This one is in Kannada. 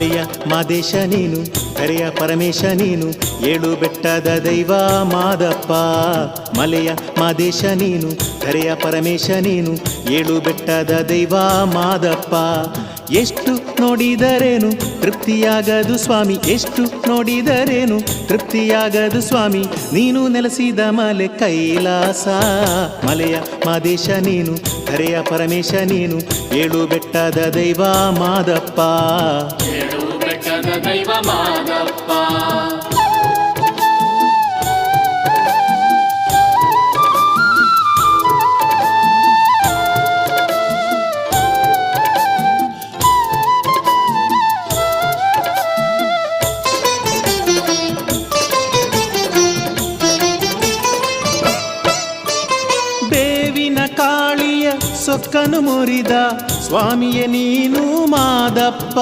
ಮಾದೇಶ ನೀನು, ಕರೆಯ ಪರಮೇಶ ನೀನು, ಏಳು ಬೆಟ್ಟದ ದೈವ ಮಾದಪ್ಪ. ಮಲೆಯ ಮಾದೇಶ ನೀನು, ಕರೆಯ ಪರಮೇಶ ನೀನು, ಏಳು ಬೆಟ್ಟದ ದೈವ ಮಾದಪ್ಪ. ಎಷ್ಟು ನೋಡಿದರೇನು ತೃಪ್ತಿಯಾಗದು ಸ್ವಾಮಿ, ಎಷ್ಟು ನೋಡಿದರೇನು ತೃಪ್ತಿಯಾಗದು ಸ್ವಾಮಿ, ನೀನು ನೆಲೆಸಿದ ಮಲೆ ಕೈಲಾಸ. ಮಲೆಯ ಮಾದೇಶ ನೀನು, ಕರೆಯ ಪರಮೇಶ ನೀನು, ಏಳು ಬೆಟ್ಟದ ದೈವ ಮಾದಪ್ಪ. ಏಳು ಬೆಟ್ಟದ ದೈವ ಮಾದಪ್ಪ. ಬೇವಿನ ಕಾಳಿಯ ಸೊಕ್ಕನು ಮುರಿದ ಸ್ವಾಮಿಯೇ ನೀನು ಮಾದಪ್ಪ.